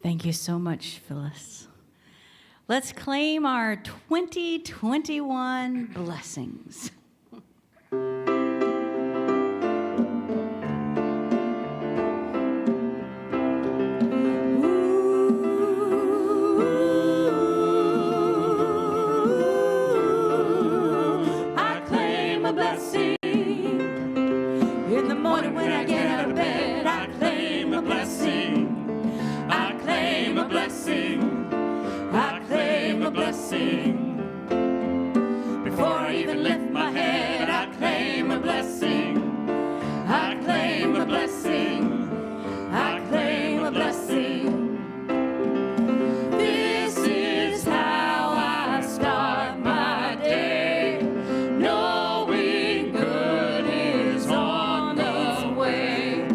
Thank you so much, Phyllis. Let's claim our 2021 blessings. I claim a blessing. In the morning when I get out of bed, I claim a blessing. I claim a blessing. I claim a blessing. Before I even lift my head, I claim a blessing. I claim a blessing. I claim a blessing. This is how I start my day, knowing good is on the way.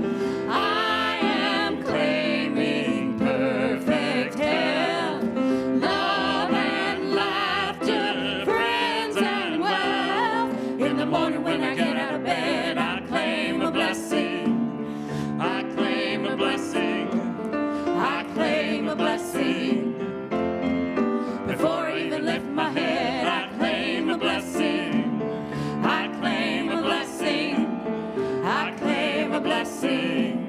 I am claiming perfect health, love and laughter, friends and wealth. In the morning when I get out of bed, I claim a blessing. I claim a blessing. I claim a blessing. Before I even lift my head, I claim a blessing. I claim a blessing. I claim a blessing.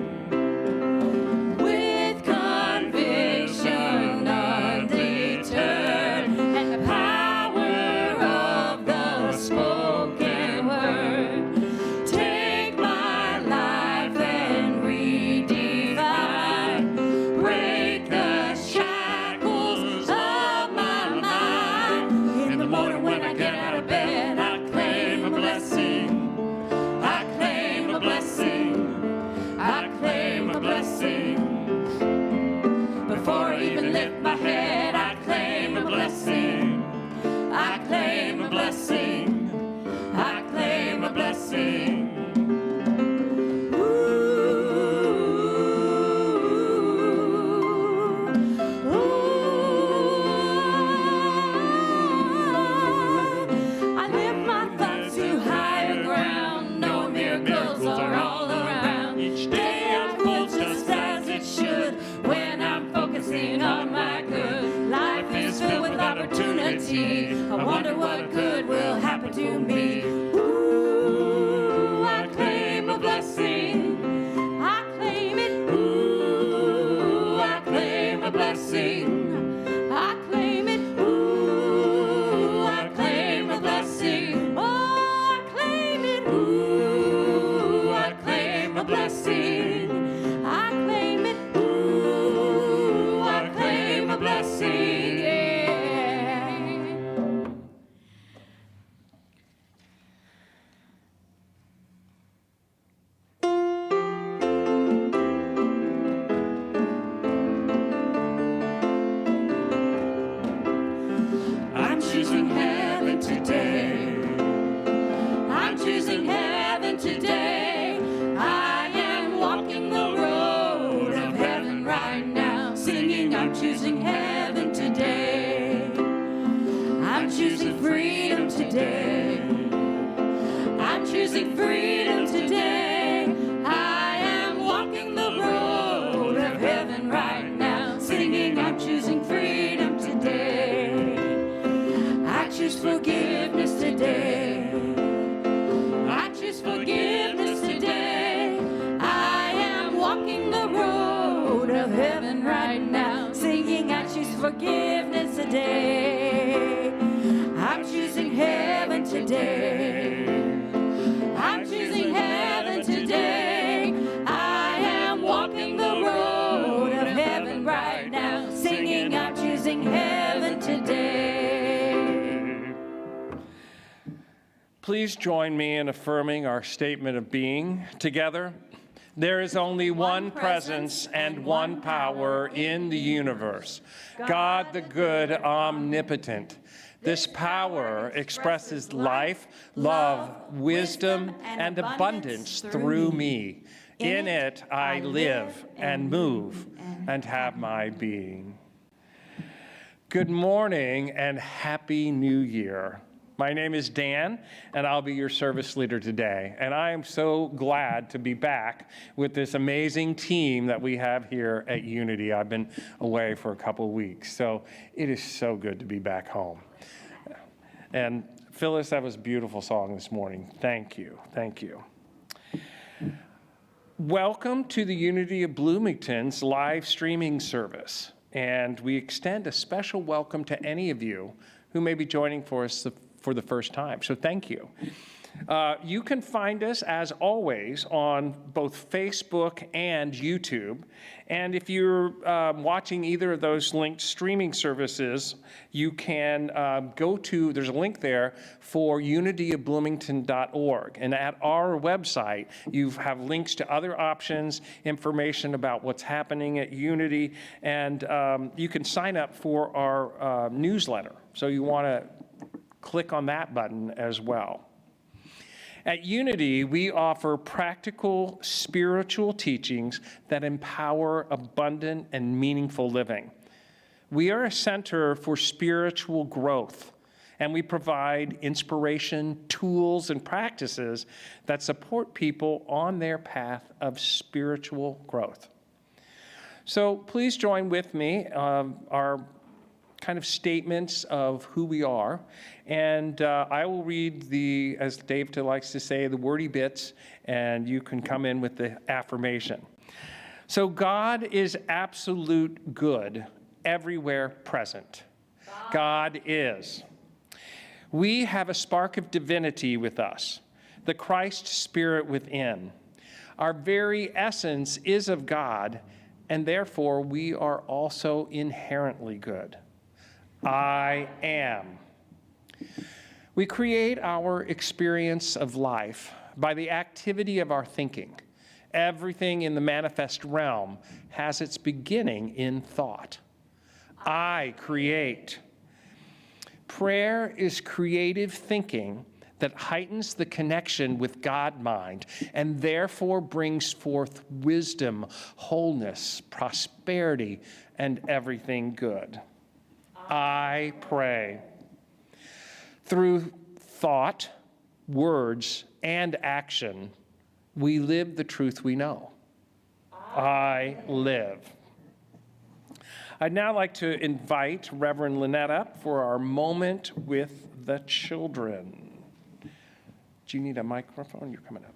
With conviction undeterred and the power of the spoken word, take my life and redefine, break the shackles of my mind. In the morning when I get out of bed, I claim a blessing. I claim a blessing. I claim a blessing. Before I even lift my head, I claim a blessing. I claim a blessing. I claim a blessing. I lift my thoughts to higher ground. No miracles are all around. Each day unfolds just as it should when I'm focusing on my good. Life is filled with opportunity. I wonder what good will happen to me. Ooh, I claim a blessing. I claim it. Ooh, I claim a blessing. I claim it. Ooh, I claim a blessing. Oh, I claim it. Ooh, I claim a blessing. I claim it. Ooh, I claim a blessing. Yeah. I'm choosing heaven today. I'm choosing heaven today. I am walking the road of heaven right now, singing I'm choosing heaven today. I'm choosing freedom today. I'm choosing freedom today. I am walking the road of heaven right now, singing I'm choosing freedom today. I choose forgiveness today. I choose forgiveness today. I am walking the road of heaven right now, singing I choose forgiveness today. I'm choosing heaven today. I'm choosing heaven today. I am walking the road of heaven right now, singing I'm choosing heaven today. Please join me in affirming our statement of being together. There is only one presence and one power in the universe, God the good, omnipotent. This power expresses life, love, wisdom, and abundance through me. In it I live and move and have my being. Good morning and Happy New Year. My name is Dan, and I'll be your service leader today. And I am so glad to be back with this amazing team that we have here at Unity. I've been away for a couple of weeks, so it is so good to be back home. And Phyllis, that was a beautiful song this morning. Thank you. Thank you. Welcome to the Unity of Bloomington's live streaming service. And we extend a special welcome to any of you who may be joining for us for the first time. So thank you. You can find us, as always, on both Facebook and YouTube. And if you're watching either of those linked streaming services, you can there's a link there for unityofbloomington.org. And at our website, you have links to other options, information about what's happening at Unity, and you can sign up for our newsletter. So you want to click on that button as well. At Unity, we offer practical spiritual teachings that empower abundant and meaningful living. We are a center for spiritual growth, and we provide inspiration, tools, and practices that support people on their path of spiritual growth. So please join with me our kind of statements of who we are. And I will read as Dave likes to say, the wordy bits, and you can come in with the affirmation. So God is absolute good, everywhere present. God is. We have a spark of divinity with us, the Christ Spirit within. Our very essence is of God, and therefore we are also inherently good. I am. We create our experience of life by the activity of our thinking. Everything in the manifest realm has its beginning in thought. I create. Prayer is creative thinking that heightens the connection with God-mind and therefore brings forth wisdom, wholeness, prosperity, and everything good. I pray. Through thought, words, and action, we live the truth we know. I live. I'd now like to invite Reverend Lynette up for our moment with the children. Do you need a microphone? You're coming up.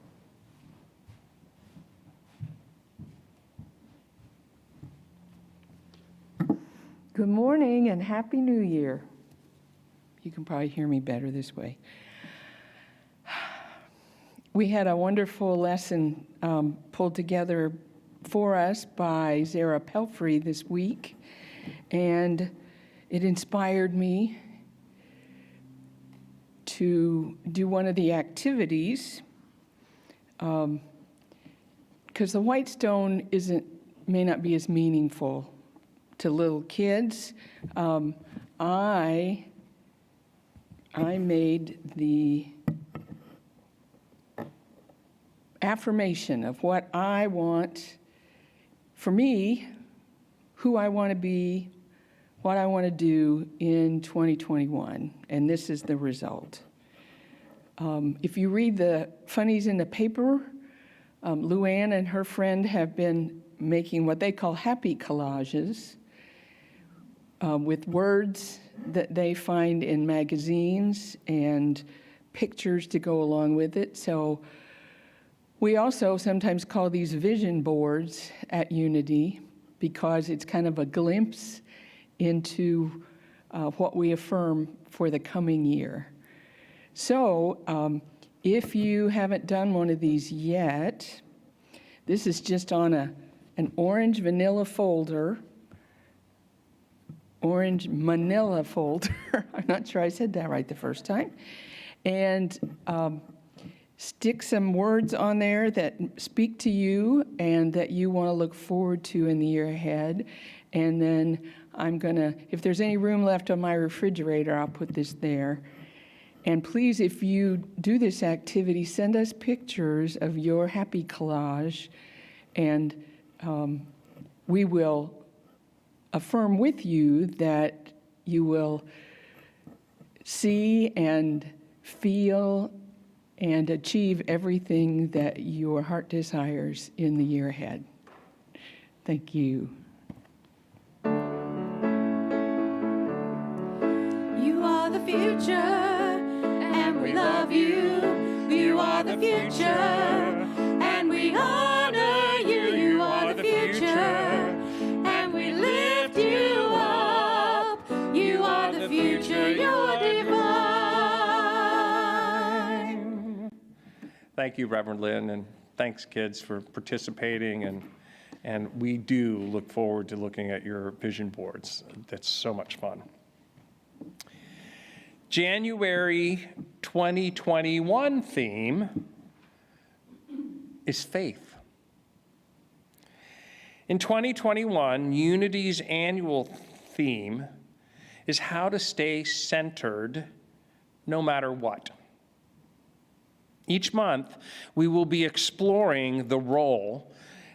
Good morning and Happy New Year. You can probably hear me better this way. We had a wonderful lesson pulled together for us by Zara Pelfrey this week, and it inspired me to do one of the activities because the white stone may not be as meaningful to little kids. I made the affirmation of what I want for me, who I want to be, what I want to do in 2021, and this is the result. If you read the funnies in the paper, Luann and her friend have been making what they call happy collages with words that they find in magazines and pictures to go along with it. So we also sometimes call these vision boards at Unity because it's kind of a glimpse into what we affirm for the coming year. So if you haven't done one of these yet, this is just on an orange manila folder. I'm not sure I said that right the first time. And stick some words on there that speak to you and that you want to look forward to in the year ahead. And then if there's any room left on my refrigerator, I'll put this there. And please, if you do this activity, send us pictures of your happy collage, and we will affirm with you that you will see and feel and achieve everything that your heart desires in the year ahead. Thank you. You are the future, and we love you. You are the future, and we honor you. You are the future, and we lift you up. You are the future, you're divine. Thank you, Reverend Lynn, and thanks, kids, for participating. And we do look forward to looking at your vision boards. That's so much fun. January 2021 theme is faith. In 2021, Unity's annual theme is how to stay centered no matter what. Each month, we will be exploring the role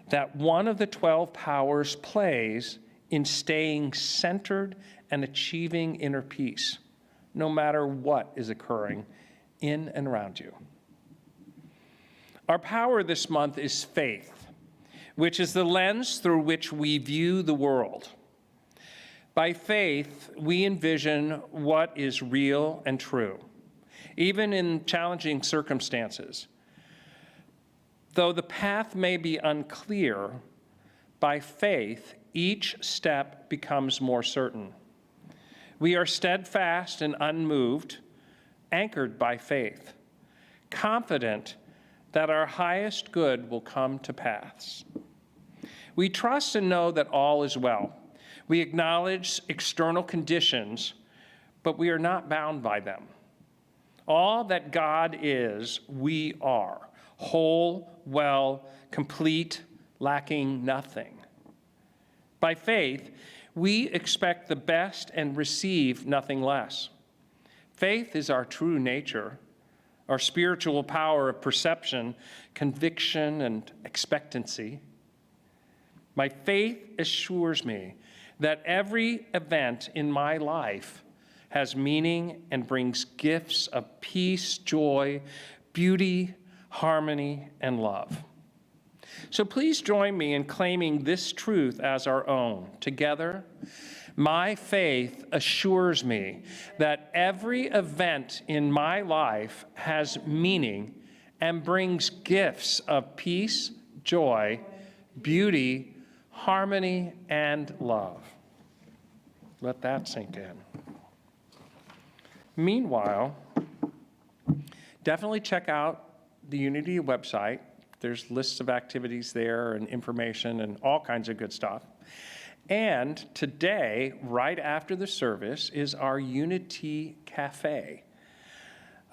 that one of the 12 powers plays in staying centered and achieving inner peace, no matter what is occurring in and around you. Our power this month is faith, which is the lens through which we view the world. By faith, we envision what is real and true, even in challenging circumstances. Though the path may be unclear, by faith, each step becomes more certain. We are steadfast and unmoved, anchored by faith, confident that our highest good will come to pass. We trust and know that all is well. We acknowledge external conditions, but we are not bound by them. All that God is, we are. Whole, well, complete, lacking nothing. By faith, we expect the best and receive nothing less. Faith is our true nature, our spiritual power of perception, conviction, and expectancy. My faith assures me that every event in my life has meaning and brings gifts of peace, joy, beauty, harmony, and love. So please join me in claiming this truth as our own. Together, my faith assures me that every event in my life has meaning and brings gifts of peace, joy, beauty, harmony, and love. Let that sink in. Meanwhile, definitely check out the Unity website. There's lists of activities there and information and all kinds of good stuff. And today, right after the service, is our Unity Cafe.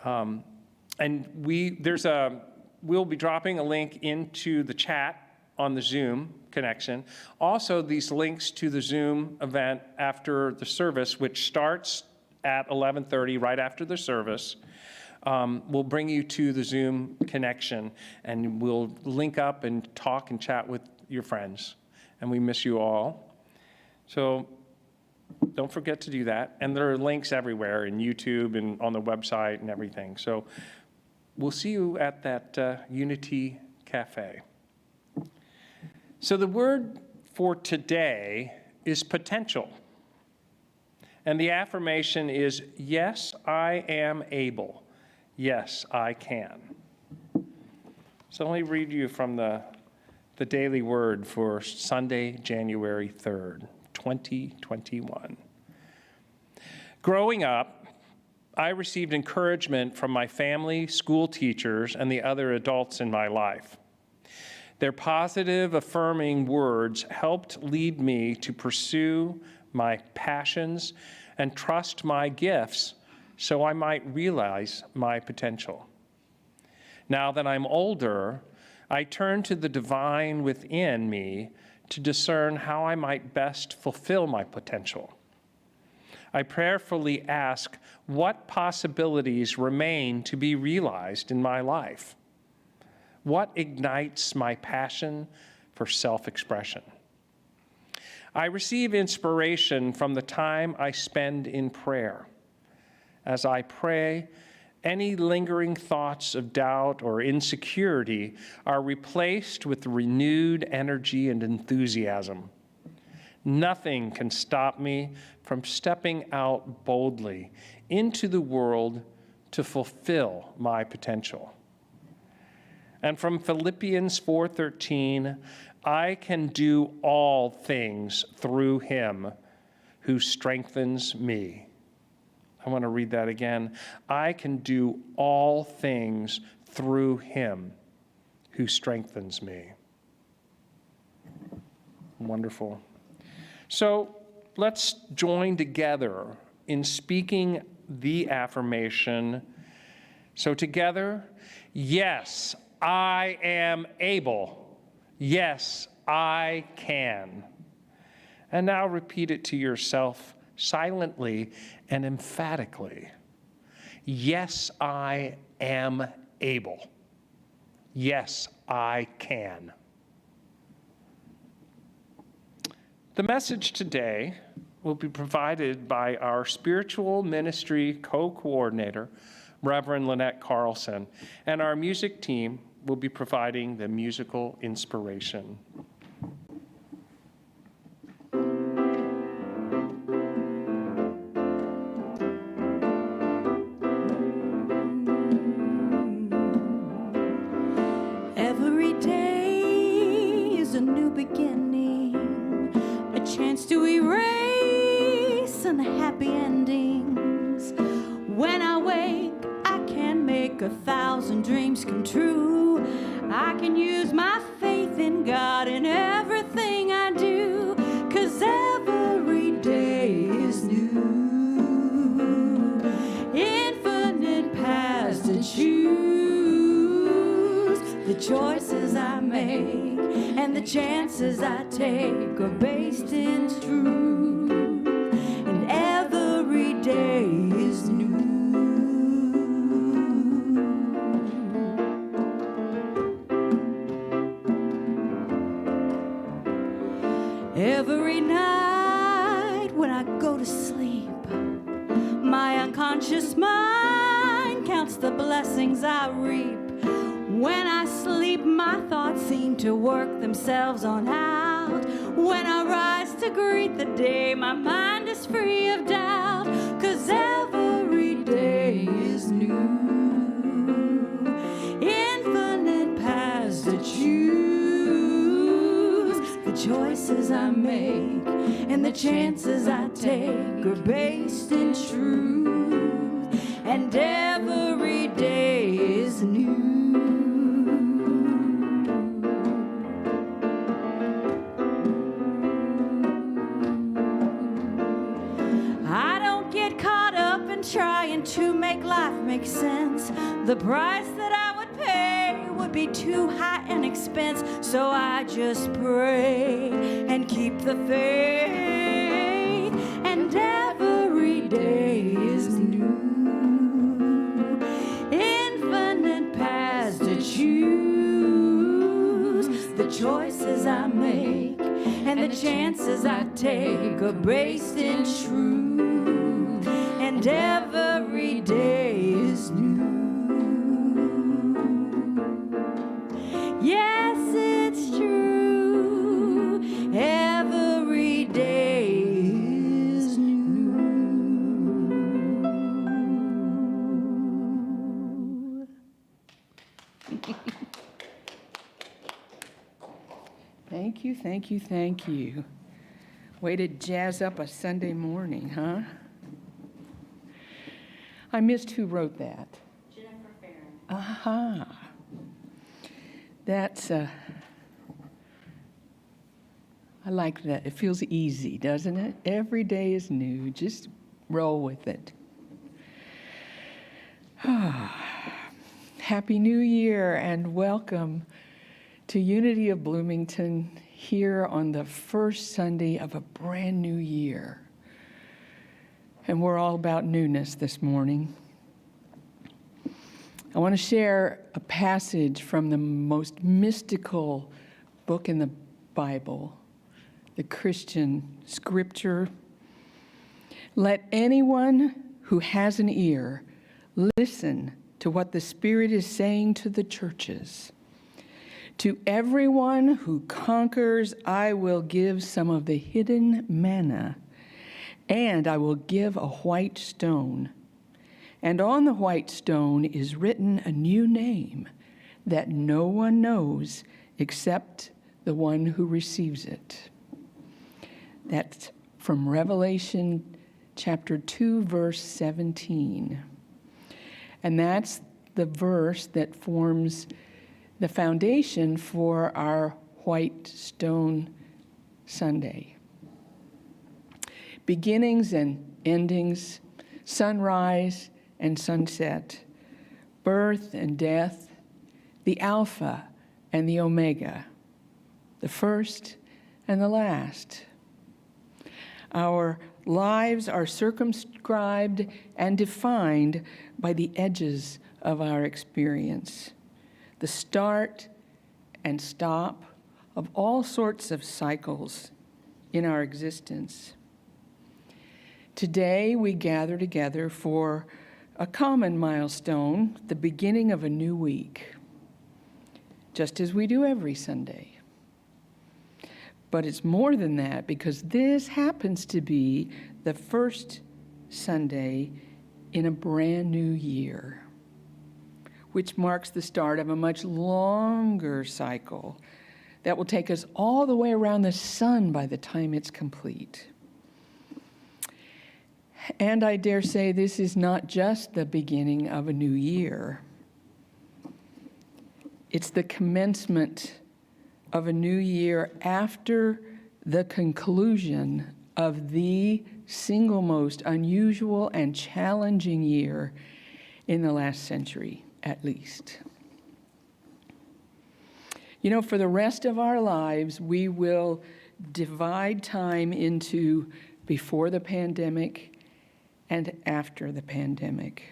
And we'll be dropping a link into the chat on the Zoom connection. Also, these links to the Zoom event after the service, which starts at 11:30, right after the service, will bring you to the Zoom connection, and we'll link up and talk and chat with your friends. And we miss you all. So don't forget to do that. And there are links everywhere in YouTube and on the website and everything. So we'll see you at that Unity Cafe. So the word for today is potential. And the affirmation is, yes, I am able. Yes, I can. So let me read you from the daily word for Sunday, January 3rd, 2021. Growing up, I received encouragement from my family, school teachers, and the other adults in my life. Their positive, affirming words helped lead me to pursue my passions and trust my gifts so I might realize my potential. Now that I'm older, I turn to the divine within me to discern how I might best fulfill my potential. I prayerfully ask what possibilities remain to be realized in my life. What ignites my passion for self-expression? I receive inspiration from the time I spend in prayer As I pray, any lingering thoughts of doubt or insecurity are replaced with renewed energy and enthusiasm. Nothing can stop me from stepping out boldly into the world to fulfill my potential. And from Philippians 4:13, I can do all things through him who strengthens me. I want to read that again. I can do all things through him who strengthens me. Wonderful. So let's join together in speaking the affirmation. So together, yes, I am able. Yes, I can. And now repeat it to yourself silently and emphatically. Yes, I am able. Yes, I can. The message today will be provided by our spiritual ministry co-coordinator, Reverend Lynette Carlson, and our music team will be providing the musical inspiration. Every day is a new beginning, a chance to erase unhappy endings. When I wake, I can make 1,000 dreams come true. I can use my faith in God in everything I do, 'cause every day is new. Infinite paths to choose. The choices I make and the chances I take are based in truth. And every day is new. Every night when I go to sleep, my unconscious mind counts the blessings I reap. When I sleep, my thoughts seem to work themselves on out. When I rise to greet the day, my mind is free of doubt, 'cause every day is new. Infinite paths to choose. The choices I make and the chances I take are based in truth. And every day is new. Trying to make life make sense. The price that I would pay would be too high an expense. So I just pray and keep the faith. And every day is new. Infinite paths to choose. The choices I make and the chances I take are based in truth. And every day is new. Yes, it's true. Every day is new. Thank you, thank you, thank you. Way to jazz up a Sunday morning, huh? I missed who wrote that. Jennifer Farron. Aha. That's, I like that. It feels easy, doesn't it? Every day is new. Just roll with it. Happy New Year and welcome to Unity of Bloomington here on the first Sunday of a brand new year. And we're all about newness this morning. I want to share a passage from the most mystical book in the Bible, the Christian scripture. Let anyone who has an ear, listen to what the Spirit is saying to the churches. To everyone who conquers, I will give some of the hidden manna, and I will give a white stone. And on the white stone is written a new name that no one knows except the one who receives it. That's from Revelation chapter 2, verse 17. And that's the verse that forms the foundation for our White Stone Sunday. Beginnings and endings, sunrise and sunset, birth and death, the Alpha and the Omega, the first and the last. Our lives are circumscribed and defined by the edges of our experience, the start and stop of all sorts of cycles in our existence. Today, we gather together for a common milestone, the beginning of a new week, just as we do every Sunday. But it's more than that, because this happens to be the first Sunday in a brand new year, which marks the start of a much longer cycle that will take us all the way around the sun by the time it's complete. And I dare say this is not just the beginning of a new year. It's the commencement of a new year after the conclusion of the single most unusual and challenging year in the last century, at least. You know, for the rest of our lives, we will divide time into before the pandemic and after the pandemic.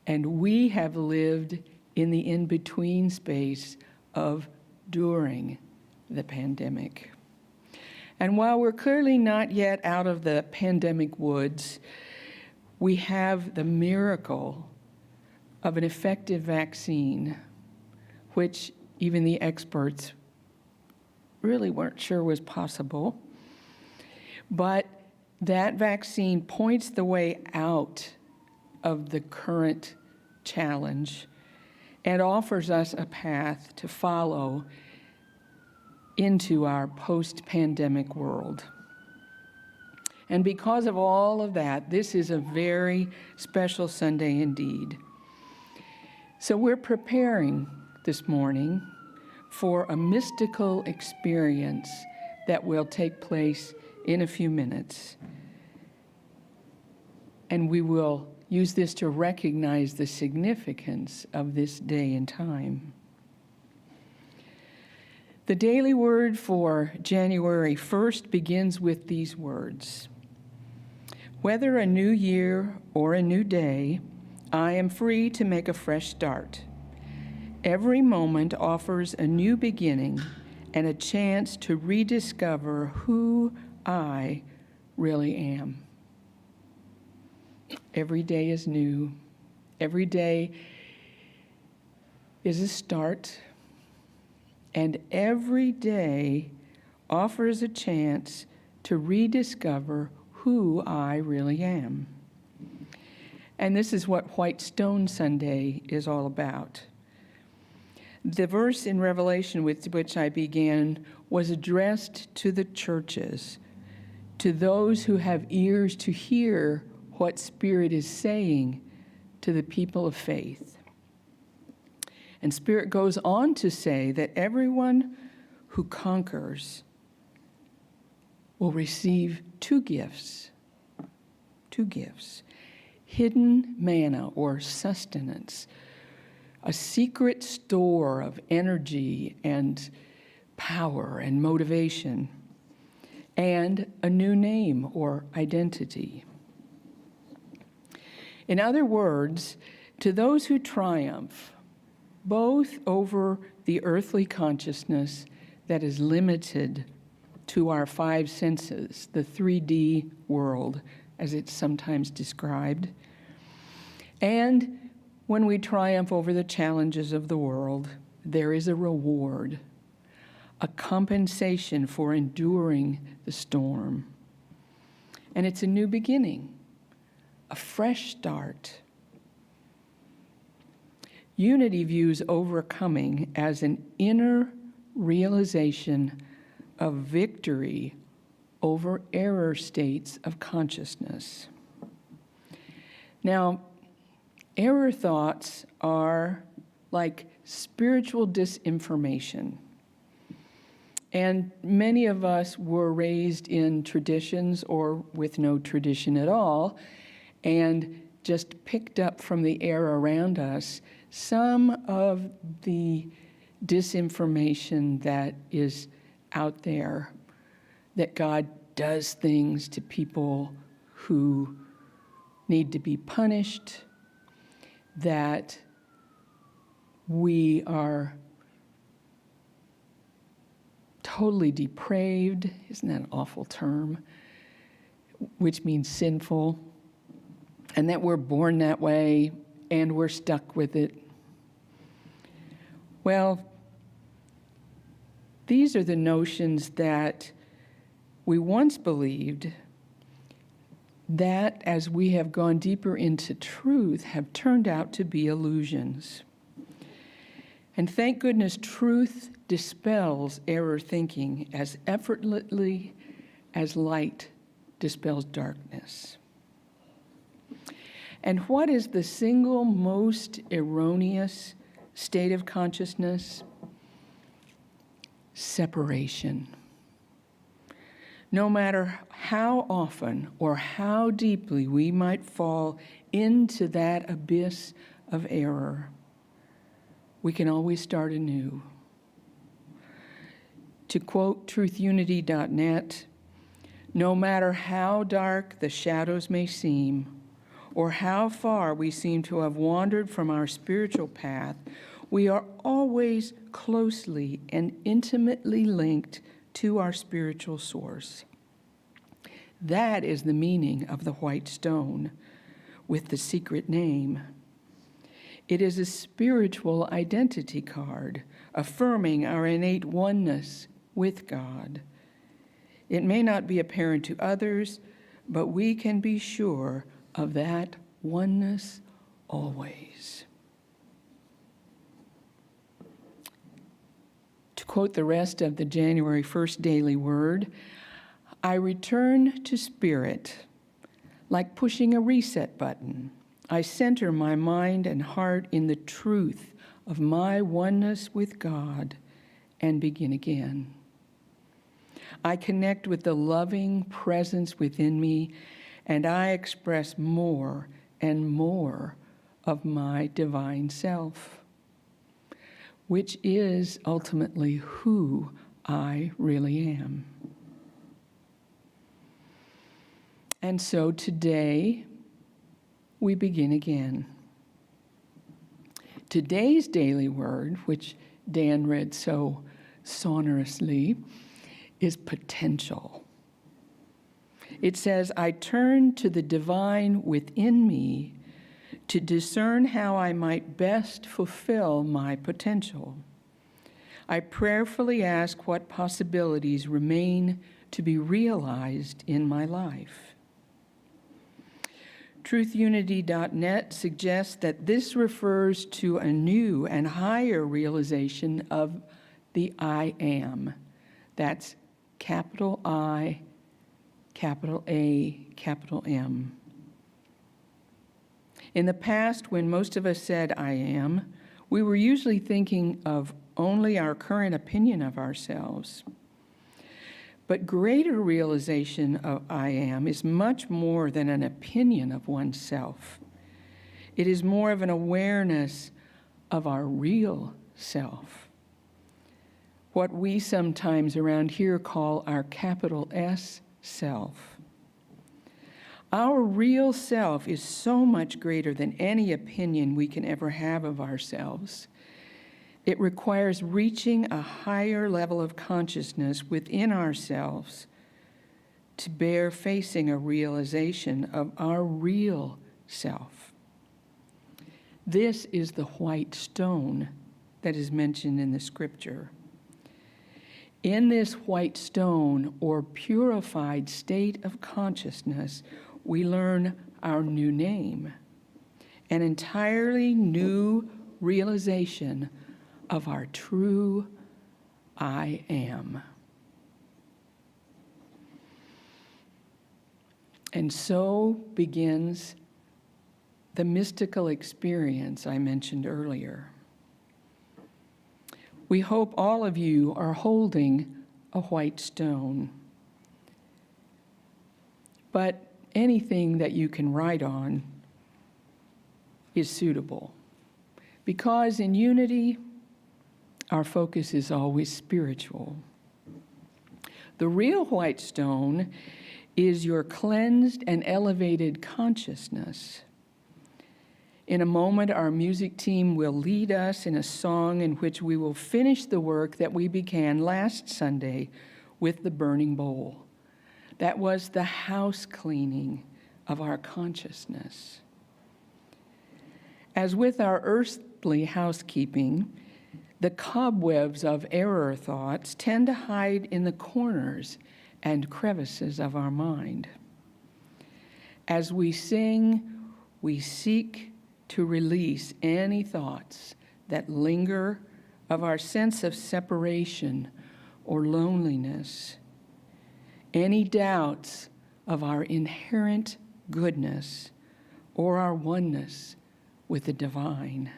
And we have lived in the in-between space of during the pandemic. And while we're clearly not yet out of the pandemic woods, we have the miracle of an effective vaccine, which even the experts really weren't sure was possible. But that vaccine points the way out of the current challenge and offers us a path to follow into our post-pandemic world. And because of all of that, this is a very special Sunday indeed. So we're preparing this morning for a mystical experience that will take place in a few minutes. And we will use this to recognize the significance of this day and time. The daily word for January 1st begins with these words: "Whether a new year or a new day, I am free to make a fresh start. Every moment offers a new beginning and a chance to rediscover who I really am." Every day is new. Every day is a start. And every day offers a chance to rediscover who I really am. And this is what White Stone Sunday is all about. The verse in Revelation with which I began was addressed to the churches, to those who have ears to hear what Spirit is saying to the people of faith. And Spirit goes on to say that everyone who conquers will receive two gifts, hidden manna or sustenance, a secret store of energy and power and motivation, and a new name or identity. In other words, to those who triumph, both over the earthly consciousness that is limited to our five senses, the 3D world, as it's sometimes described. And when we triumph over the challenges of the world, there is a reward, a compensation for enduring the storm. And it's a new beginning, a fresh start. Unity views overcoming as an inner realization of victory over error states of consciousness. Now, error thoughts are like spiritual disinformation. And many of us were raised in traditions or with no tradition at all, and just picked up from the air around us some of the disinformation that is out there, that God does things to people who need to be punished, that we are totally depraved, isn't that an awful term, which means sinful, and that we're born that way and we're stuck with it. Well, these are the notions that we once believed that, as we have gone deeper into truth, have turned out to be illusions. And thank goodness truth dispels error thinking as effortlessly as light dispels darkness. And what is the single most erroneous state of consciousness? Separation. No matter how often or how deeply we might fall into that abyss of error, we can always start anew. To quote truthunity.net, no matter how dark the shadows may seem, or how far we seem to have wandered from our spiritual path, we are always closely and intimately linked to our spiritual source. That is the meaning of the white stone with the secret name. It is a spiritual identity card affirming our innate oneness with God. It may not be apparent to others, but we can be sure of that oneness always. To quote the rest of the January 1st daily word, I return to spirit like pushing a reset button. I center my mind and heart in the truth of my oneness with God and begin again. I connect with the loving presence within me, and I express more and more of my divine self, which is ultimately who I really am. And so today, we begin again. Today's daily word, which Dan read so sonorously, is potential. It says, I turn to the divine within me to discern how I might best fulfill my potential. I prayerfully ask what possibilities remain to be realized in my life. TruthUnity.net suggests that this refers to a new and higher realization of the I am. That's capital I, capital A, capital M. In the past, when most of us said I am, we were usually thinking of only our current opinion of ourselves. But greater realization of I am is much more than an opinion of oneself. It is more of an awareness of our real self. What we sometimes around here call our capital S self. Our real self is so much greater than any opinion we can ever have of ourselves. It requires reaching a higher level of consciousness within ourselves to bear facing a realization of our real self. This is the white stone that is mentioned in the scripture. In this white stone, or purified state of consciousness, we learn our new name, an entirely new realization of our true I am. And so begins the mystical experience I mentioned earlier. We hope all of you are holding a white stone, but anything that you can write on is suitable, because in unity, our focus is always spiritual. The real white stone is your cleansed and elevated consciousness. In a moment, our music team will lead us in a song in which we will finish the work that we began last Sunday with the burning bowl. That was the house cleaning of our consciousness. As with our earthly housekeeping, the cobwebs of error thoughts tend to hide in the corners and crevices of our mind. As we sing, we seek to release any thoughts that linger of our sense of separation or loneliness, any doubts of our inherent goodness or our oneness with the divine.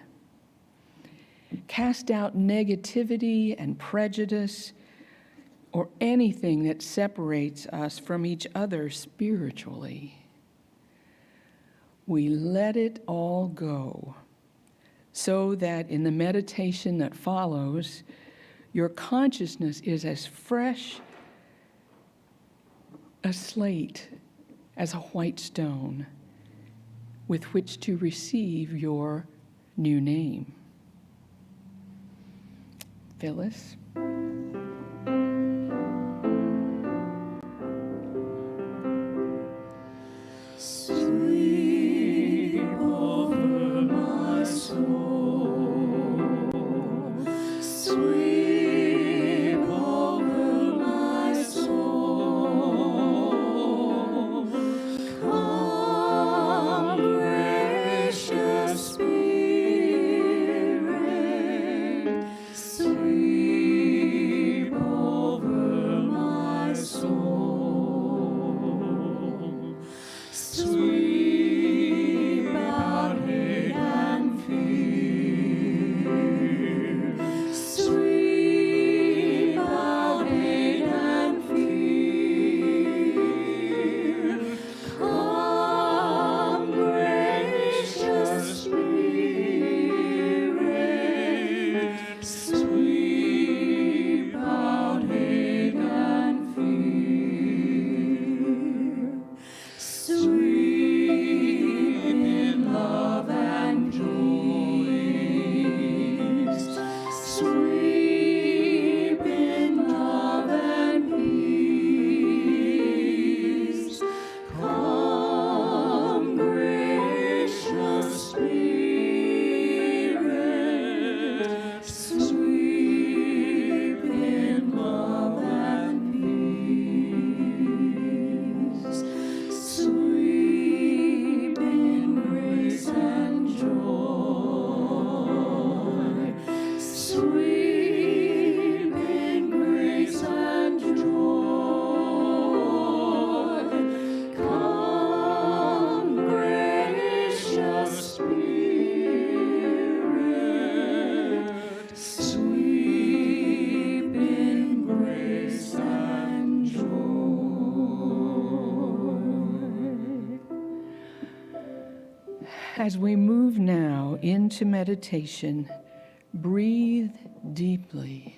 Cast out negativity and prejudice or anything that separates us from each other spiritually. We let it all go, so that in the meditation that follows, your consciousness is as fresh a slate as a white stone with which to receive your new name. Phyllis? As we move now into meditation, breathe deeply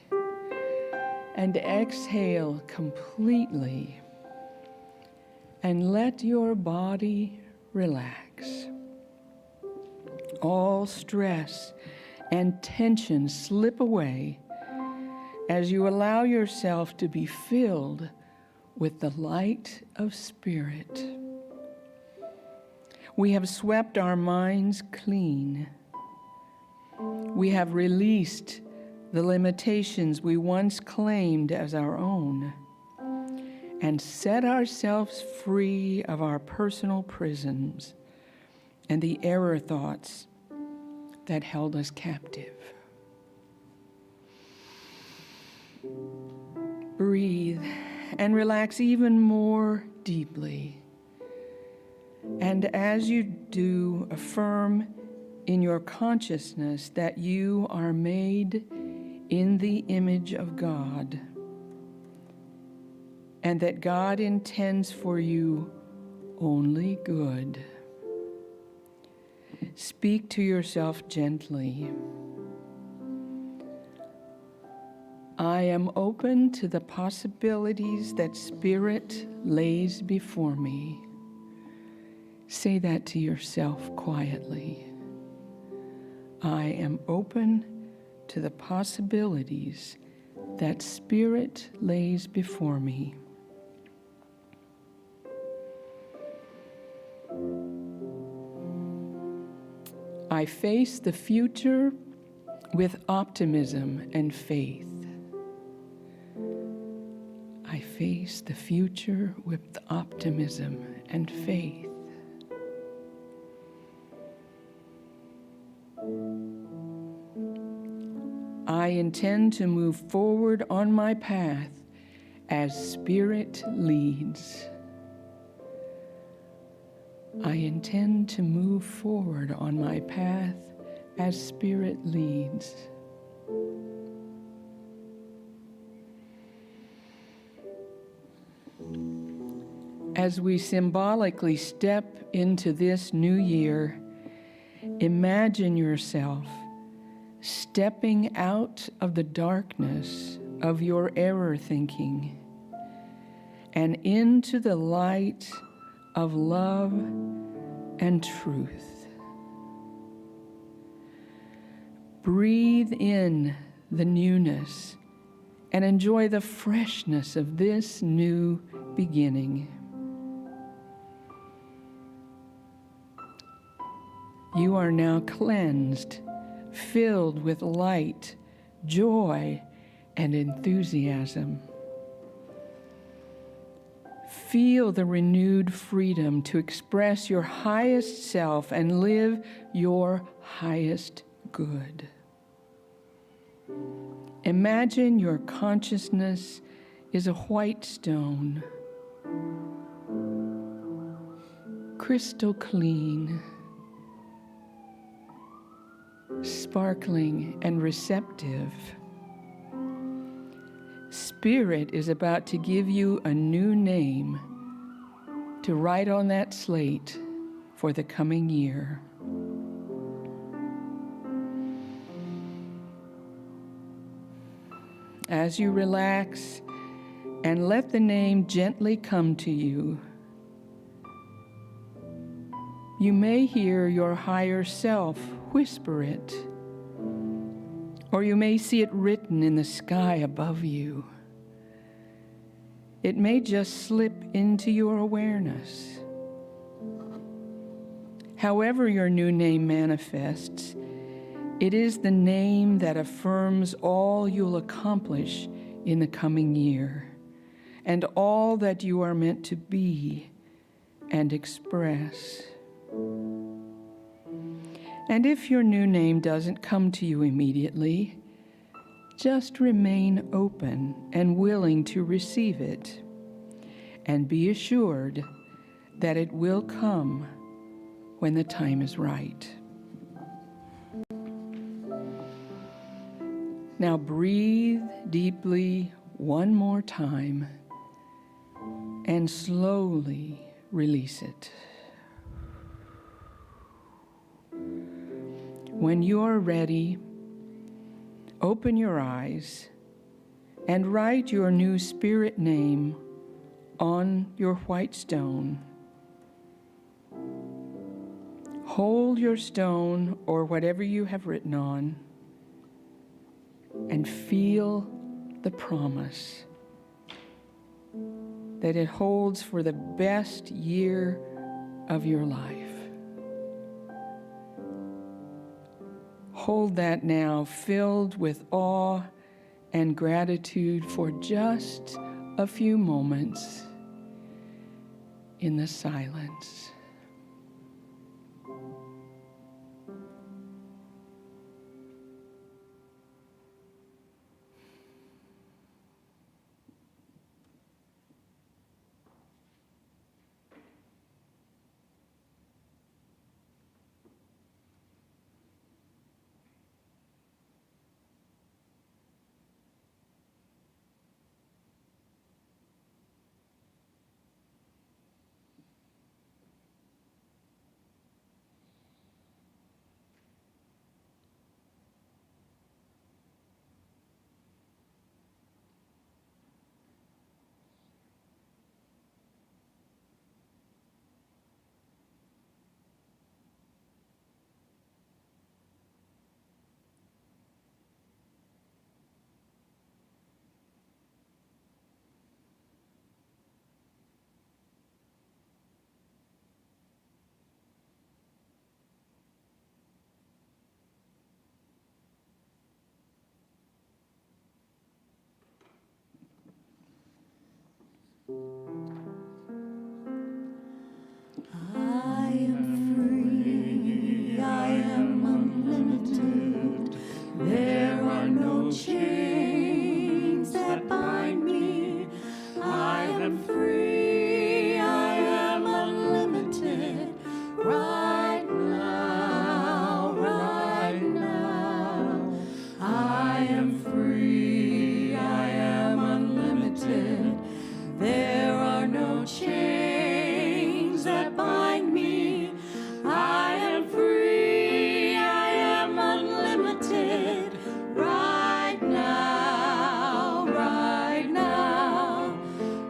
and exhale completely, and let your body relax. All stress and tension slip away as you allow yourself to be filled with the light of Spirit. We have swept our minds clean. We have released the limitations we once claimed as our own and set ourselves free of our personal prisons and the error thoughts that held us captive. Breathe and relax even more deeply. And as you do, affirm in your consciousness that you are made in the image of God, and that God intends for you only good. Speak to yourself gently. I am open to the possibilities that Spirit lays before me. Say that to yourself quietly. I am open to the possibilities that Spirit lays before me. I face the future with optimism and faith. I face the future with optimism and faith. I intend to move forward on my path as Spirit leads. I intend to move forward on my path as Spirit leads. As we symbolically step into this new year, imagine yourself stepping out of the darkness of your error thinking and into the light of love and truth. Breathe in the newness and enjoy the freshness of this new beginning. You are now cleansed, filled with light, joy, and enthusiasm. Feel the renewed freedom to express your highest self and live your highest good. Imagine your consciousness is a white stone, crystal clean, sparkling and receptive. Spirit is about to give you a new name to write on that slate for the coming year. As you relax and let the name gently come to you, you may hear your higher self whisper it, or you may see it written in the sky above you. It may just slip into your awareness. However your new name manifests, it is the name that affirms all you'll accomplish in the coming year and all that you are meant to be and express. And if your new name doesn't come to you immediately, just remain open and willing to receive it, and be assured that it will come when the time is right. Now breathe deeply one more time and slowly release it. When you are ready, open your eyes and write your new spirit name on your white stone. Hold your stone or whatever you have written on and feel the promise that it holds for the best year of your life. Hold that now, filled with awe and gratitude for just a few moments in the silence. I am free, I am unlimited. There are no chains that bind me. I am free, I am unlimited. Right now, right now. I am free, I am unlimited. There are no chains that bind me. I am free, I am unlimited. Right now, right now.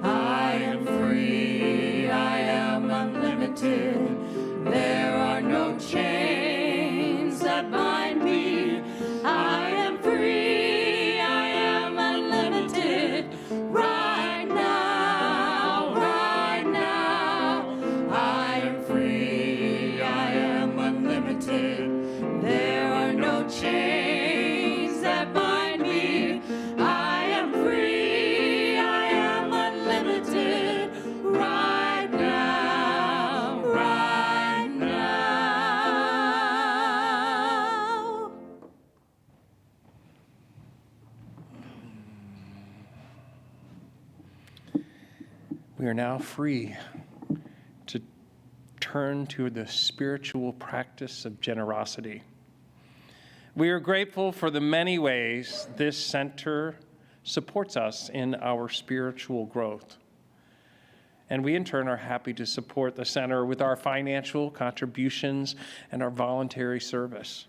I am free, I am unlimited. There are no chains that bind me. I am free, I am unlimited. Right now, right now. I am free, I am unlimited. There are no chains that bind me. I am free, I am unlimited. Right now, right now. We are now free to turn to the spiritual practice of generosity. We are grateful for the many ways this center supports us in our spiritual growth. And we in turn are happy to support the center with our financial contributions and our voluntary service.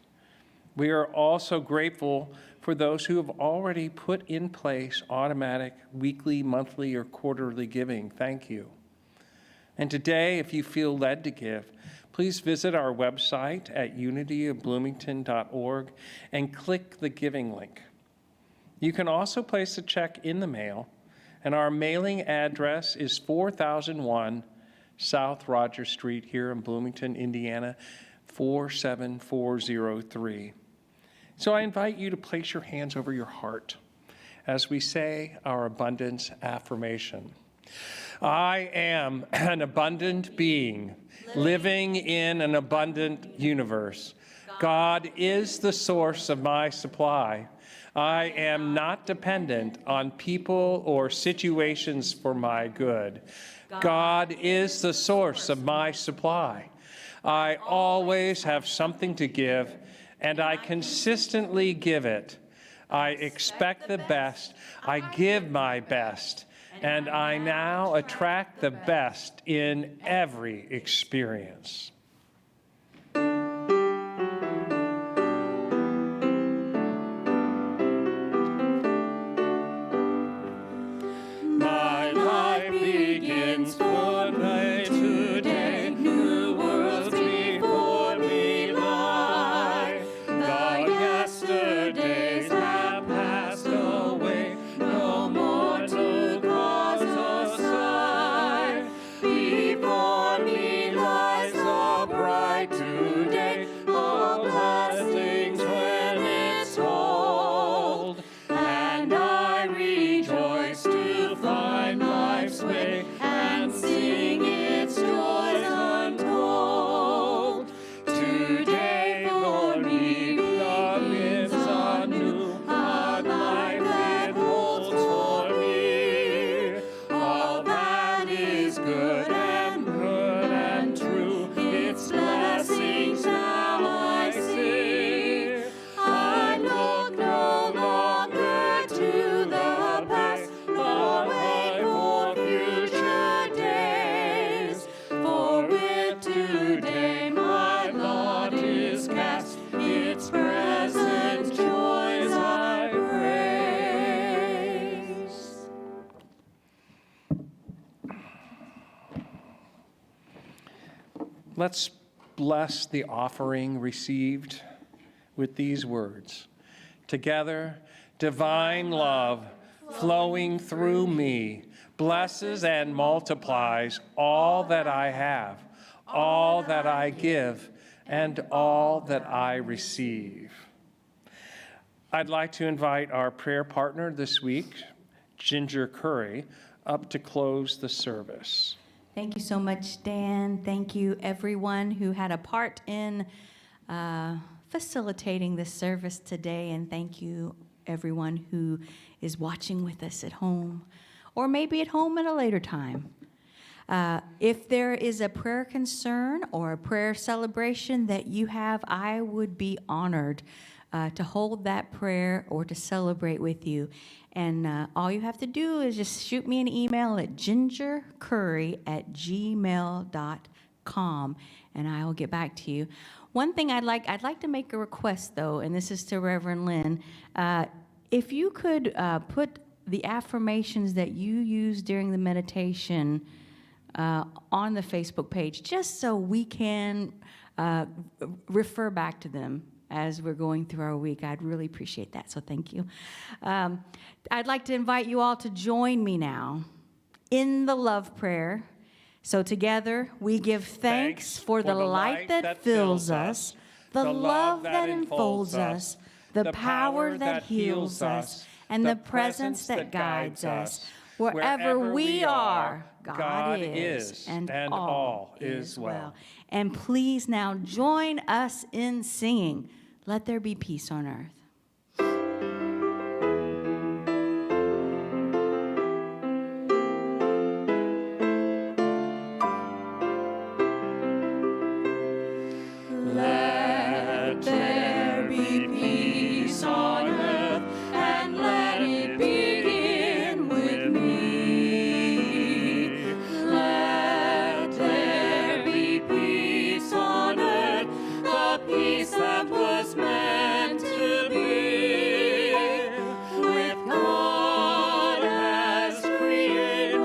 We are also grateful for those who have already put in place automatic weekly, monthly, or quarterly giving. Thank you. And today, if you feel led to give, please visit our website at unityofbloomington.org and click the giving link. You can also place a check in the mail, and our mailing address is 4001 South Rogers Street here in Bloomington, Indiana, 47403. So I invite you to place your hands over your heart as we say our abundance affirmation. I am an abundant being living in an abundant universe. God is the source of my supply. I am not dependent on people or situations for my good. God is the source of my supply. I always have something to give, and I consistently give it. I expect the best. I give my best. And I now attract the best in every experience. My life begins for me today. New worlds before me lie. The yesterdays have passed away. No more to cause a sigh. Let's bless the offering received with these words. Together, divine love flowing through me blesses and multiplies all that I have, all that I give, and all that I receive. I'd like to invite our prayer partner this week, Ginger Curry, up to close the service. Thank you so much, Dan. Thank you, everyone who had a part in facilitating this service today. And thank you, everyone who is watching with us at home, or maybe at home at a later time. If there is a prayer concern or a prayer celebration that you have, I would be honored to hold that prayer or to celebrate with you. And all you have to do is just shoot me an email at gingercurry@gmail.com, and I will get back to you. One thing I'd like to make a request, though, and this is to Reverend Lynn. If you could put the affirmations that you use during the meditation on the Facebook page, just so we can refer back to them as we're going through our week. I'd really appreciate that, so thank you. I'd like to invite you all to join me now in the love prayer. So together we give thanks for the light that fills us, the love that enfolds us, the power that heals us, and the presence that guides us. Wherever we are, God is, and all is well. And please now join us in singing, "Let There Be Peace on Earth." Let there be peace on earth, and let it begin with me. Let there be peace on earth, the peace that was meant to be, with God as Creator,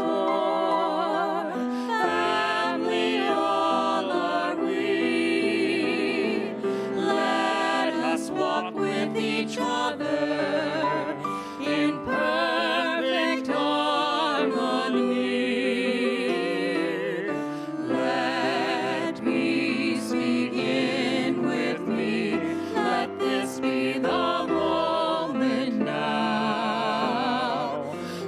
family all are we. Let us walk with each other in perfect harmony. Let peace begin with me. Let this be the moment now.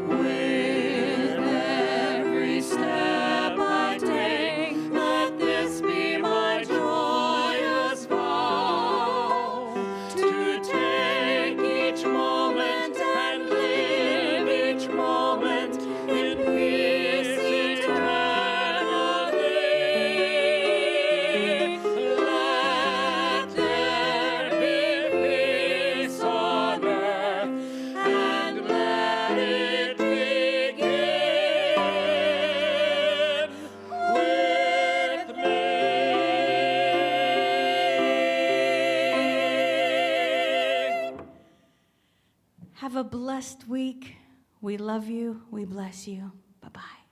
With every step I take, let this be my joyous vow, to take each moment and live each moment in peace eternally. Let there be peace on earth, and let it begin with me. Have a blessed week. We love you. We bless you. Bye-bye.